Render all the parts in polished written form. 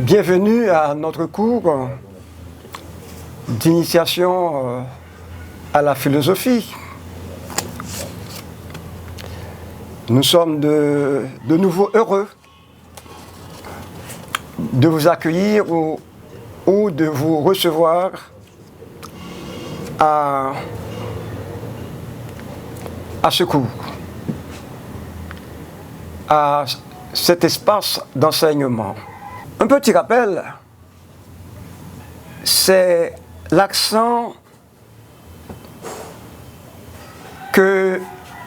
Bienvenue à notre cours d'initiation à la philosophie. Nous sommes de nouveau heureux de vous accueillir ou de vous recevoir à ce cours, à cet espace d'enseignement. Un petit rappel, c'est l'accent que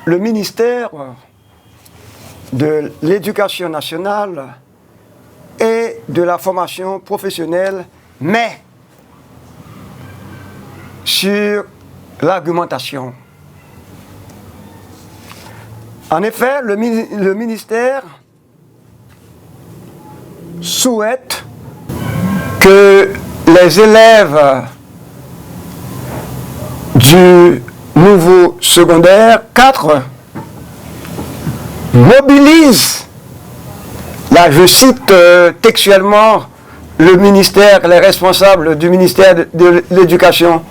le ministère de l'Éducation nationale et de la formation professionnelle met sur l'argumentation. En effet, le ministère souhaite que les élèves du nouveau secondaire 4 mobilisent, là je cite textuellement le ministère, les responsables du ministère de l'Éducation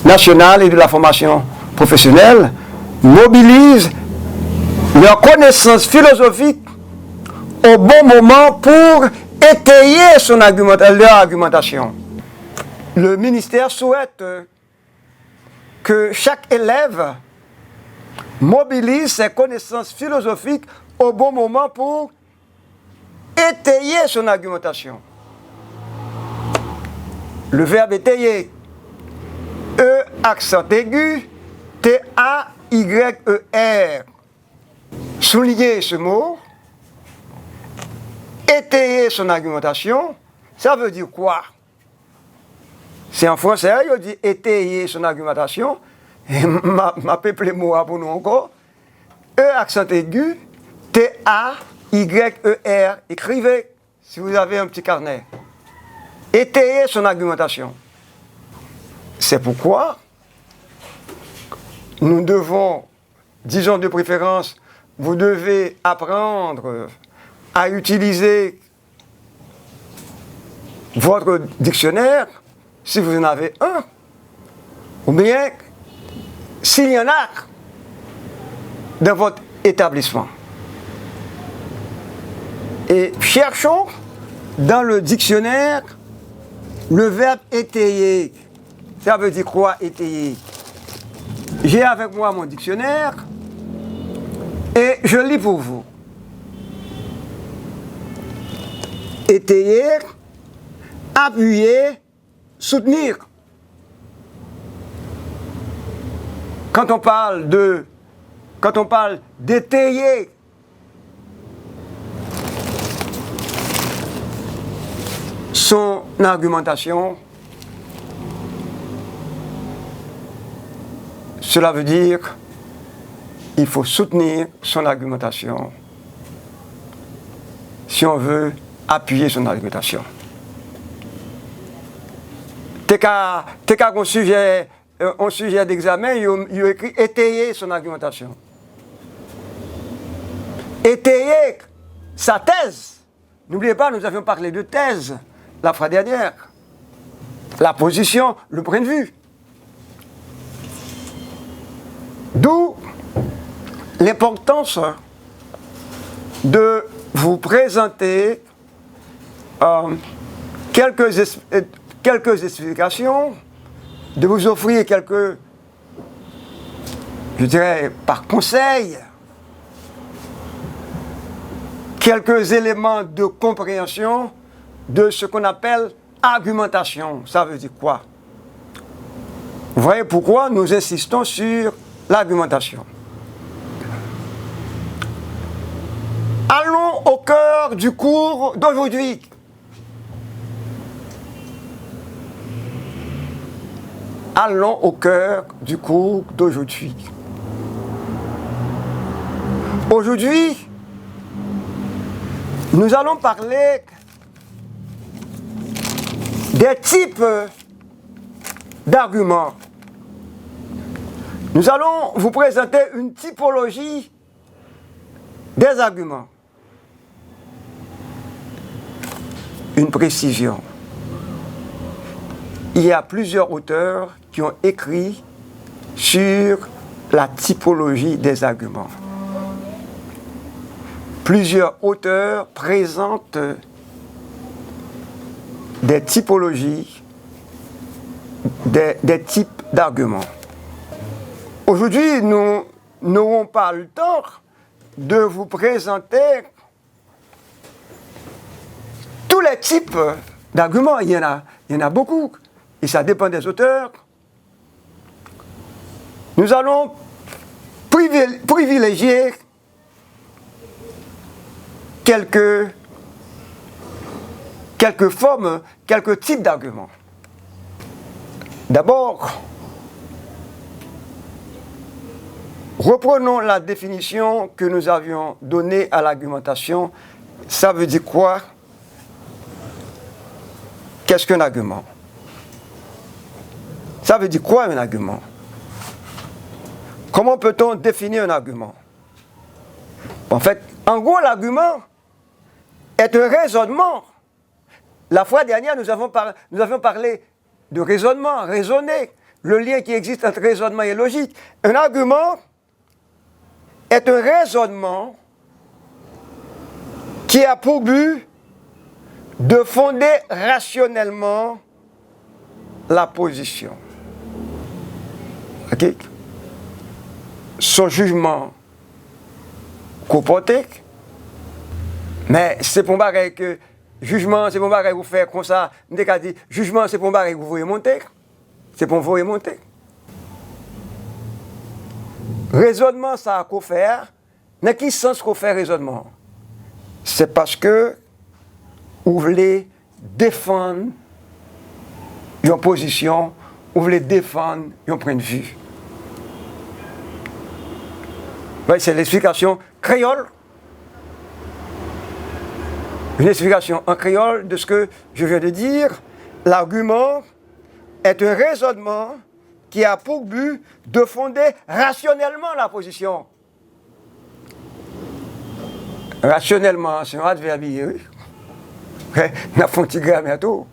nationale et de la formation professionnelle, mobilisent leur connaissance philosophique au bon moment pour étayer leur argumentation. Le ministère souhaite que chaque élève mobilise ses connaissances philosophiques au bon moment pour étayer son argumentation. Le verbe étayer, E accent aigu, T-A-Y-E-R. Souligner ce mot, étayer son argumentation, ça veut dire quoi? C'est en français, il dit étayer son argumentation, et ma peuple mot pour nous encore, E accent aigu, T-A-Y-E-R. Écrivez si vous avez un petit carnet. Étayer son argumentation. C'est pourquoi nous devons, disons de préférence, vous devez apprendre à utiliser votre dictionnaire, si vous en avez un, ou bien s'il y en a dans votre établissement. Et cherchons dans le dictionnaire le verbe étayer. Ça veut dire quoi, étayer? J'ai avec moi mon dictionnaire et je lis pour vous. Étayer, appuyer, soutenir. Quand on parle d'étayer, son argumentation, cela veut dire qu'il faut soutenir son argumentation si on veut appuyer son argumentation. T'es qu'un sujet d'examen, il écrit étayer son argumentation. Étayer sa thèse. N'oubliez pas, nous avions parlé de thèse la fois dernière. La position, le point de vue. D'où l'importance de vous présenter quelques explications, de vous offrir quelques, je dirais, par conseil, quelques éléments de compréhension de ce qu'on appelle argumentation. Ça veut dire quoi? Vous voyez pourquoi nous insistons sur l'argumentation. Allons au cœur du cours d'aujourd'hui. Allons au cœur du cours d'aujourd'hui. Aujourd'hui, nous allons parler des types d'arguments. Nous allons vous présenter une typologie des arguments. une précision. Il y a plusieurs auteurs qui ont écrit sur la typologie des arguments. Plusieurs auteurs présentent des typologies, des types d'arguments. Aujourd'hui, nous n'aurons pas le temps de vous présenter tous les types d'arguments. Il y en a beaucoup, et ça dépend des auteurs. Nous allons privilégier quelques formes, quelques types d'arguments. D'abord, reprenons la définition que nous avions donnée à l'argumentation. Ça veut dire quoi? Qu'est-ce qu'un argument? Ça veut dire quoi un argument? Comment peut-on définir un argument? En fait, en gros, l'argument est un raisonnement. La fois dernière, nous avions parlé de raisonnement, raisonner, le lien qui existe entre raisonnement et logique. Un argument est un raisonnement qui a pour but de fonder rationnellement la position. Ok? Son jugement comporté, mais c'est pour pareil que jugement, c'est pour pareil vous faire comme ça, jugement, c'est pour pareil vous voyez monter, c'est pour vous remonter. Raisonnement, ça a qu'à faire. Dans quel sens qu'on fait raisonnement? C'est parce que vous voulez défendre une position, vous voulez défendre un point de vue. Oui, c'est l'explication créole. Une explication en créole de ce que je viens de dire. L'argument est un raisonnement qui a pour but de fonder rationnellement la position. Rationnellement, c'est un adverbe. On a fait un petit grammaire tout.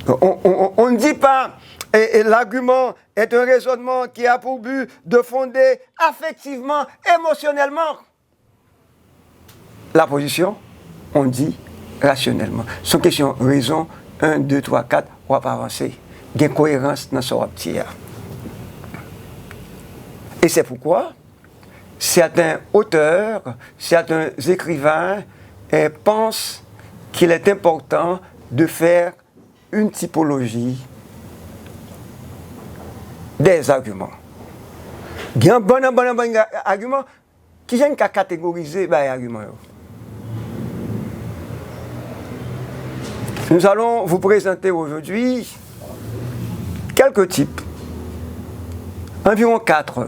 On ne dit pas, et l'argument est un raisonnement qui a pour but de fonder affectivement, émotionnellement la position. On dit rationnellement. Sans question, raison, 1, 2, 3, 4, on va pas avancer. Il y a une cohérence dans ce petit. Et c'est pourquoi certains auteurs, certains écrivains pensent qu'il est important de faire une typologie des arguments. Il y a un bon argument qui vient qu'à catégoriser les arguments. Nous allons vous présenter aujourd'hui quelques types, environ 4.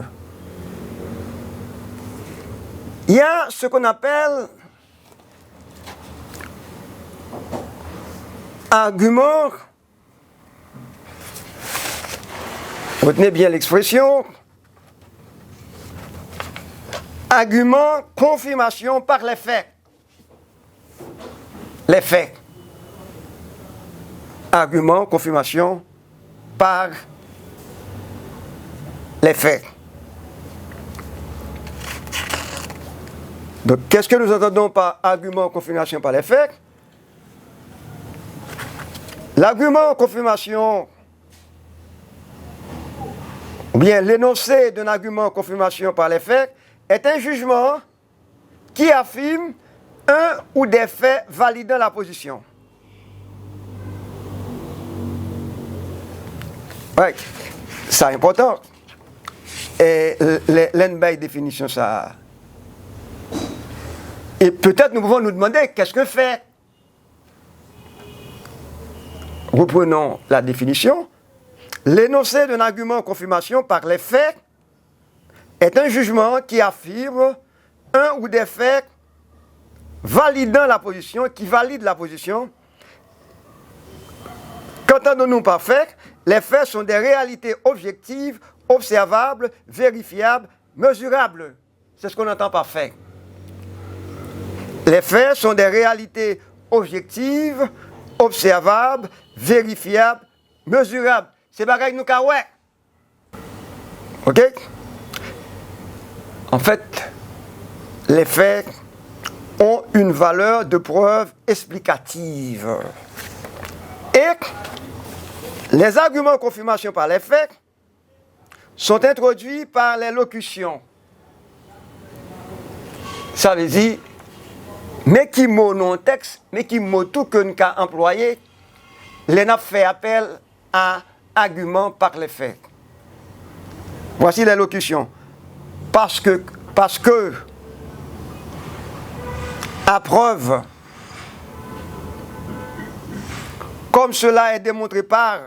Il y a ce qu'on appelle argument, retenez bien l'expression, argument, confirmation par les faits. Les faits. Argument, confirmation par les faits. Donc, qu'est-ce que nous entendons par argument, confirmation par les faits? L'argument, confirmation, ou bien l'énoncé d'un argument, confirmation par les faits, est un jugement qui affirme un ou des faits validant la position. Oui, c'est important. Et l'NBI définition ça. Et peut-être nous pouvons nous demander qu'est-ce que fait. Reprenons la définition. L'énoncé d'un argument en confirmation par les faits est un jugement qui affirme un ou des faits validant la position, qui valide la position. Qu'entendons-nous par faits? Les faits sont des réalités objectives, observables, vérifiables, mesurables. C'est ce qu'on entend par faits. Les faits sont des réalités objective, observable, vérifiable, mesurable. C'est pareil nous ouais. OK? En fait, les faits ont une valeur de preuve explicative. Et les arguments de confirmation par les faits sont introduits par les locutions. Ça veut dire, mais qui mot non texte, mais qui mot tout que nous avons employé, les n'a fait appel à arguments par les faits. Voici les locutions. Parce que, à preuve, comme cela est démontré par,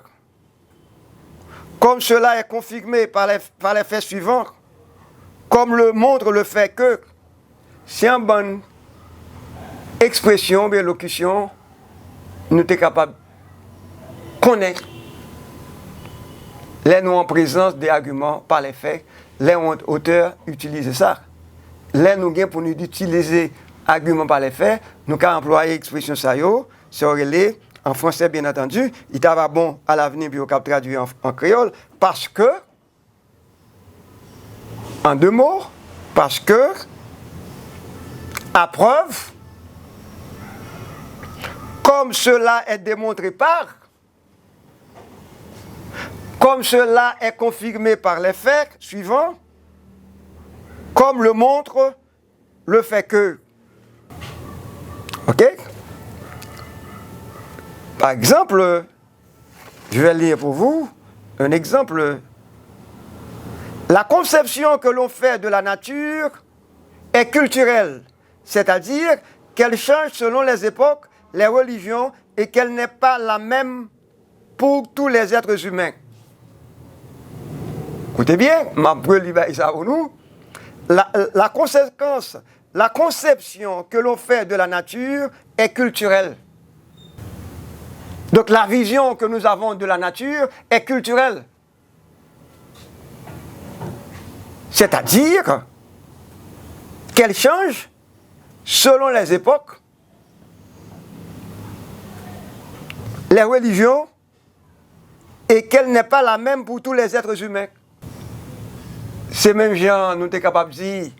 comme cela est confirmé par les faits suivants, comme le montre le fait que, c'est une bonne expression, bien locution, nous sommes capables de connaître les nous en présence des arguments par les faits, les auteurs utilisent ça. Les nous gagnons pour nous utiliser arguments par les faits, nous avons employé l'expression ça, c'est relé en français bien entendu, il t'ava bon à l'avenir puis au cap traduit en créole, parce que, en deux mots, parce que, à preuve, comme cela est démontré par, comme cela est confirmé par les faits suivants, comme le montre le fait que. OK? Par exemple, je vais lire pour vous un exemple. La conception que l'on fait de la nature est culturelle, c'est-à-dire qu'elle change selon les époques, les religions, et qu'elle n'est pas la même pour tous les êtres humains. Écoutez bien, ma nous. La conséquence, la conception que l'on fait de la nature est culturelle. Donc la vision que nous avons de la nature est culturelle. C'est-à-dire qu'elle change selon les époques, les religions, et qu'elle n'est pas la même pour tous les êtres humains. C'est même gens, nous sommes capables de dire,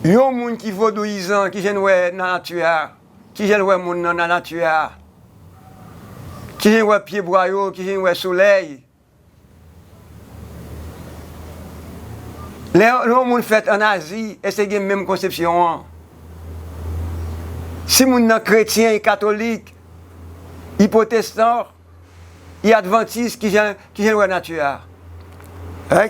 il y a des gens qui vaudouisent, qui viennent voir dans la nature, qui viennent voir dans la nature, qui viennent voir pieds boyaux, qui viennent voir le soleil. Les gens fait en Asie, et c'est la même conception. Si les gens chrétiens et catholiques, les protestants, les adventistes qui viennent voir la nature. Hein?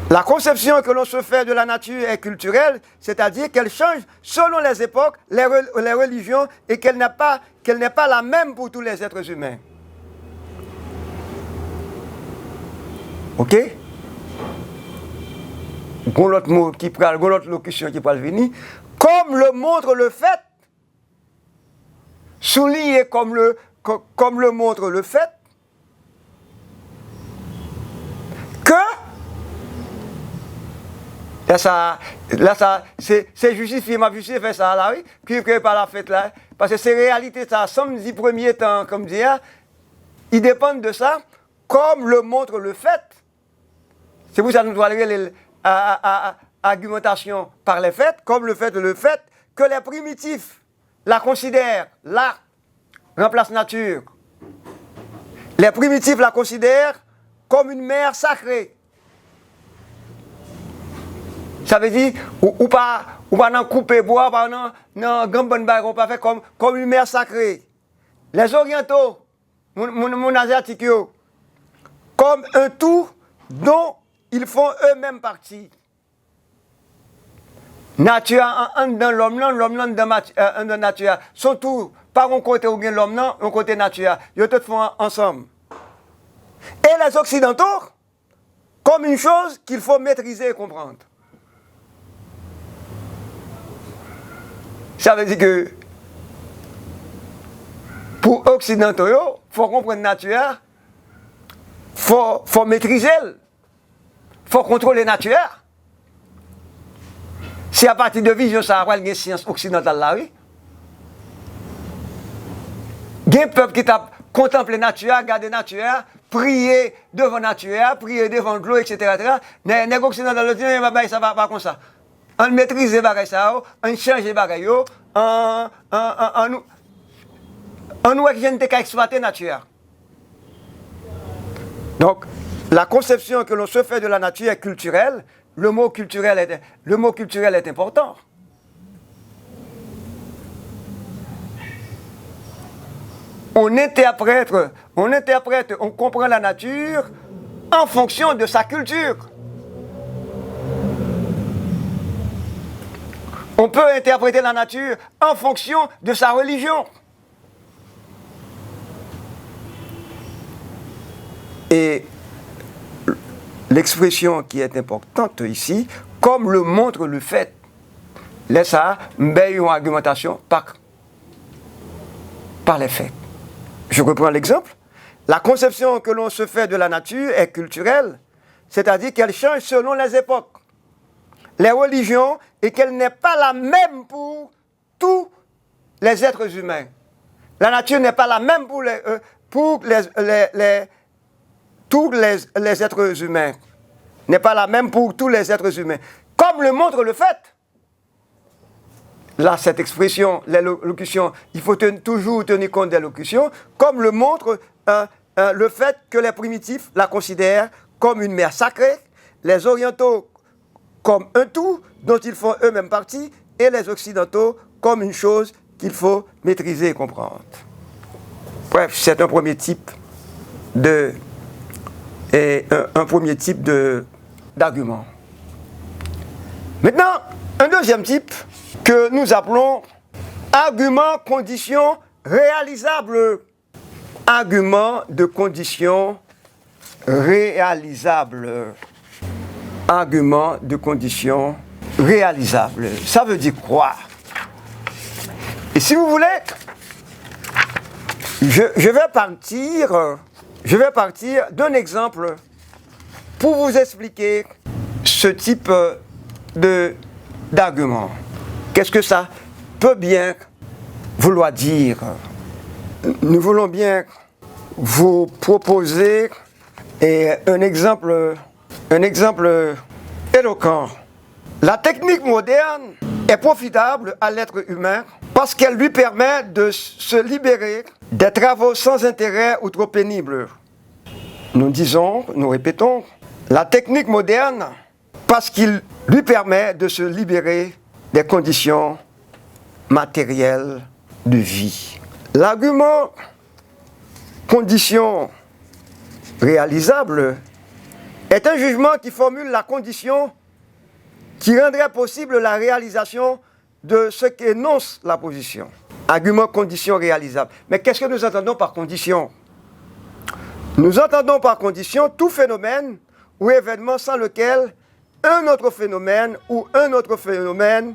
La conception que l'on se fait de la nature est culturelle, c'est-à-dire qu'elle change selon les époques, les religions, et qu'elle n'est pas la même pour tous les êtres humains. OK? L'autre mot qui parle, l'autre locution qui parle venir, comme le montre le fait, souligné comme le montre le fait, que là ça c'est justifié, m'a justifié fait ça là, oui, que par la fête là, parce que c'est réalité ça, samedi premier temps, comme dire, ils dépendent de ça, comme le montre le fait. C'est pour ça que nous doit aller argumentation par les faits, comme le fait que les primitifs la considèrent, là, remplace nature. Les primitifs la considèrent comme une mère sacrée. Ça veut dire, ou pas dans couper bois, pas dans gambon bagon, pas fait comme une mère sacrée. Les orientaux, mon asiatique, comme un tout dont ils font eux-mêmes partie. Nature dans l'homme, l'homme dans nature. Sont tous, par un côté ou bien l'homme, un côté nature. Ils tous font ensemble. Et les Occidentaux, comme une chose qu'il faut maîtriser et comprendre. Ça veut dire que pour les Occidentaux, il faut comprendre la nature, il faut maîtriser, il faut contrôler la nature. C'est à partir de vision, ça va avoir une science occidentale là, oui. Il y a un peuple qui t'a contemplé la nature, regardé la nature, prié devant la nature, prié devant l'eau, etc. Les occidentaux dans le temps, ça va pas comme ça. On maîtrise les bagages, on change les bagages, on nous exploiter la nature. Donc, la conception que l'on se fait de la nature est culturelle. Le mot culturel est important. On interprète, on comprend la nature en fonction de sa culture. On peut interpréter la nature en fonction de sa religion. Et l'expression qui est importante ici, comme le montre le fait, laisse à une argumentation par les faits. Je reprends l'exemple. La conception que l'on se fait de la nature est culturelle, c'est-à-dire qu'elle change selon les époques, les religions, et qu'elle n'est pas la même pour tous les êtres humains. La nature n'est pas la même pour tous les êtres humains. N'est pas la même pour tous les êtres humains. Comme le montre le fait. Là, cette expression, l'élocution, il faut toujours tenir compte des locutions, comme le montre le fait que les primitifs la considèrent comme une mère sacrée, les orientaux comme un tout dont ils font eux-mêmes partie, et les occidentaux comme une chose qu'il faut maîtriser et comprendre. Bref, c'est un premier type d'argument. Maintenant, un deuxième type que nous appelons argument condition réalisable. Argument de condition réalisable. Argument de condition réalisable. Ça veut dire quoi? Et si vous voulez, je vais partir d'un exemple pour vous expliquer ce type d'argument. Qu'est-ce que ça peut bien vouloir dire? Nous voulons bien vous proposer un exemple éloquent. La technique moderne est profitable à l'être humain parce qu'elle lui permet de se libérer des travaux sans intérêt ou trop pénibles. Nous répétons, la technique moderne parce qu'il lui permet de se libérer des conditions matérielles de vie. L'argument condition réalisable est un jugement qui formule la condition qui rendrait possible la réalisation de ce qu'énonce la position. Argument condition réalisable. Mais qu'est-ce que nous entendons par condition? Nous entendons par condition tout phénomène ou événement sans lequel un autre phénomène ou un autre phénomène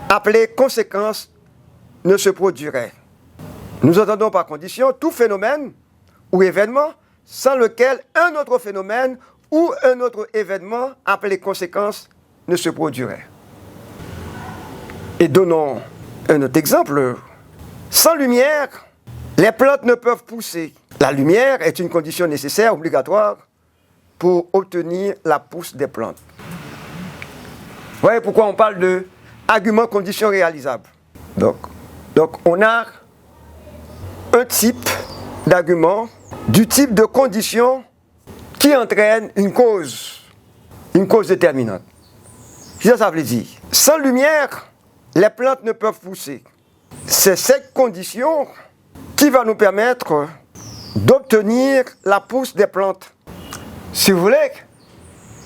appelé conséquence ne se produirait. Nous entendons par condition tout phénomène ou événement sans lequel un autre phénomène ou un autre événement appelé conséquence ne se produirait. Et donnons un autre exemple. Sans lumière, les plantes ne peuvent pousser. La lumière est une condition nécessaire, obligatoire, pour obtenir la pousse des plantes. Vous voyez pourquoi on parle de argument condition réalisable. Donc on a un type d'argument du type de condition qui entraîne une cause déterminante. Qu'est-ce que ça veut dire? Sans lumière, les plantes ne peuvent pousser. C'est cette condition qui va nous permettre d'obtenir la pousse des plantes. Si vous voulez,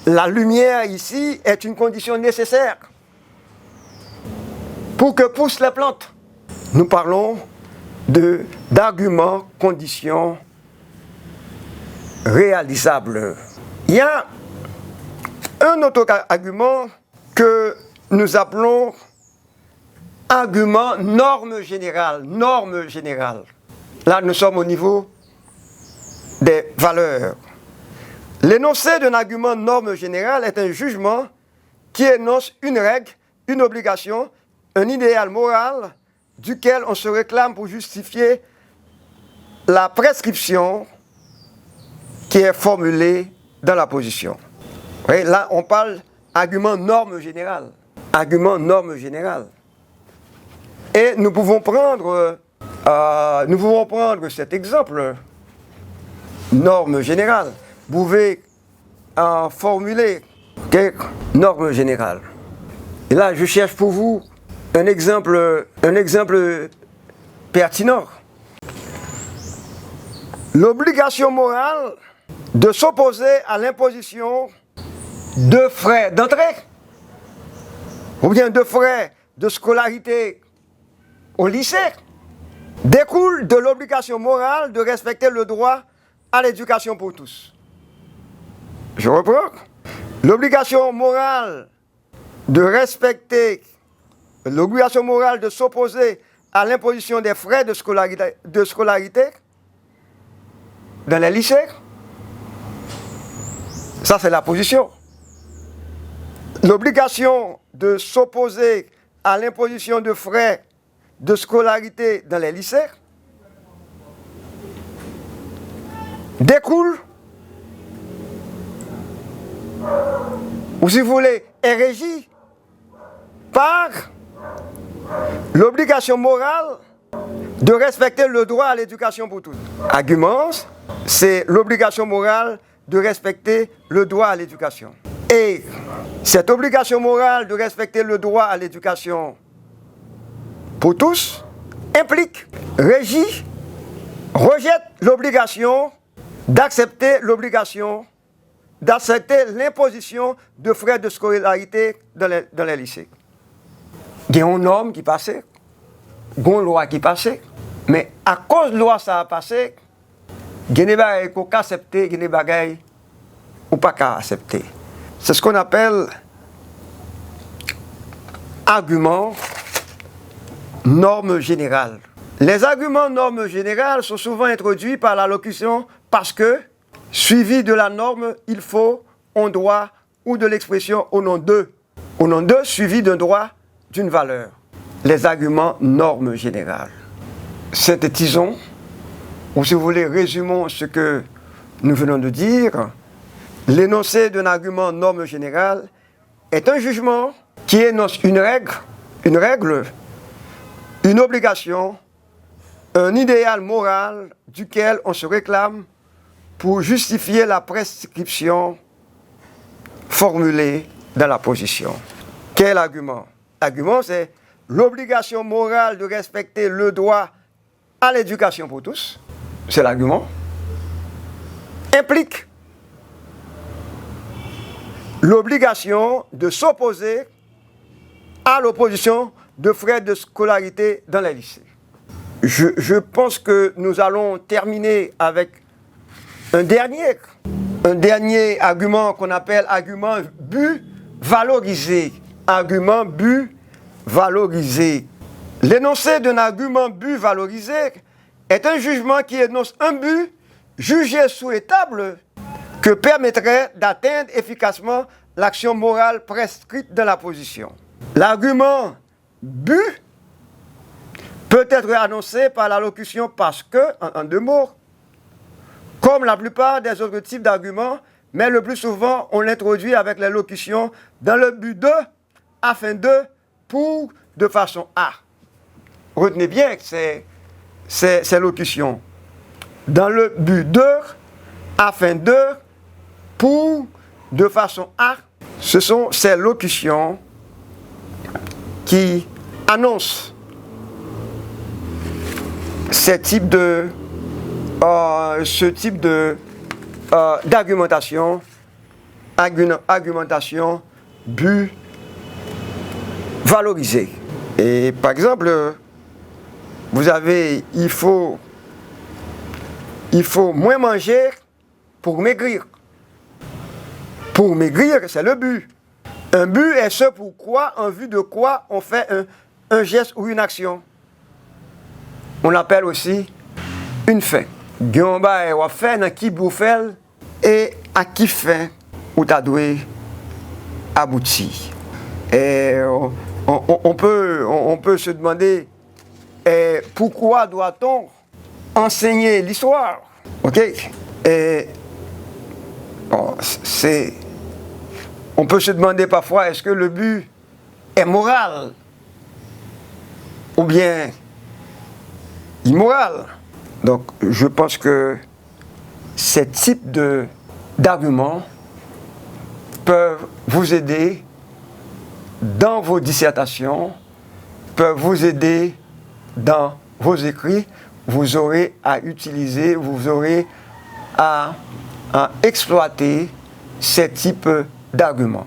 la lumière ici est une condition nécessaire pour que poussent les plantes. Nous parlons d'argument condition réalisable. Il y a un autre argument que nous appelons argument norme générale. Norme générale. Là, nous sommes au niveau des valeurs. L'énoncé d'un argument norme générale est un jugement qui énonce une règle, une obligation, un idéal moral duquel on se réclame pour justifier la prescription qui est formulée dans la position. Oui, là, on parle argument norme générale. Argument norme générale. Et nous pouvons prendre cet exemple, norme générale. Vous pouvez formuler quelques normes générales. Et là, je cherche pour vous un exemple pertinent. L'obligation morale de s'opposer à l'imposition de frais d'entrée ou bien de frais de scolarité au lycée découle de l'obligation morale de respecter le droit à l'éducation pour tous. Je reprends. L'obligation morale de respecter, l'obligation morale de s'opposer à l'imposition des frais de scolarité dans les lycées. Ça, c'est la position. L'obligation de s'opposer à l'imposition de frais de scolarité dans les lycées découle, ou si vous voulez, est régie par l'obligation morale de respecter le droit à l'éducation pour tous. Argument, c'est l'obligation morale de respecter le droit à l'éducation. Et cette obligation morale de respecter le droit à l'éducation pour tous implique, régit, rejette l'obligation d'accepter l'imposition de frais de scolarité dans les lycées. Il y a une norme qui passait, il y a une loi qui passait, mais à cause de la loi ça a passé, il y a des bagages qu'on peut accepter, il y a des bagages qu'on ne peut pas accepter. C'est ce qu'on appelle argument norme générale. Les arguments normes générales sont souvent introduits par la locution parce que, suivi de la norme, il faut, on doit, ou de l'expression au nom de. Au nom de, suivi d'un droit, d'une valeur. Les arguments normes générales. Synthétisons, ou si vous voulez, résumons ce que nous venons de dire. L'énoncé d'un argument norme générale est un jugement qui énonce une règle, une obligation, un idéal moral duquel on se réclame pour justifier la prescription formulée dans la position. Quel argument? L'argument, c'est l'obligation morale de respecter le droit à l'éducation pour tous. C'est l'argument. Implique l'obligation de s'opposer à l'opposition de frais de scolarité dans les lycées. Je pense que nous allons terminer avec un dernier argument qu'on appelle argument but valorisé. Argument but valorisé. L'énoncé d'un argument but valorisé est un jugement qui énonce un but jugé souhaitable que permettrait d'atteindre efficacement l'action morale prescrite dans la position. L'argument but peut être annoncé par la locution parce que, en deux mots, comme la plupart des autres types d'arguments, mais le plus souvent, on l'introduit avec la locution dans le but de, afin de, pour, de façon à. Retenez bien que ces locutions. Dans le but de, afin de, pour, de façon à, ce sont ces locutions qui annoncent ce type d'argumentation, argumentation but valorisée. Et par exemple, vous avez, il faut moins manger pour maigrir. Pour maigrir, c'est le but. Un but est ce pourquoi, en vue de quoi on fait un geste ou une action. On l'appelle aussi une fin. On va faire dans qui vous fait et à qui fin ou t'as doué aboutir. Et on peut se demander Et pourquoi doit-on enseigner l'histoire? Ok? Et bon, on peut se demander parfois, est-ce que le but est moral ou bien immoral? Donc, je pense que ces types d'arguments peuvent vous aider dans vos dissertations, peuvent vous aider dans vos écrits. Vous aurez à utiliser, vous aurez à exploiter ces types d'arguments.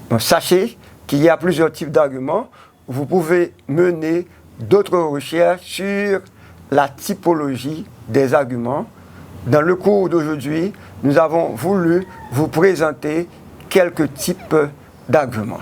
Donc, sachez qu'il y a plusieurs types d'arguments. Vous pouvez mener d'autres recherches sur la typologie des arguments. Dans le cours d'aujourd'hui, nous avons voulu vous présenter quelques types d'arguments.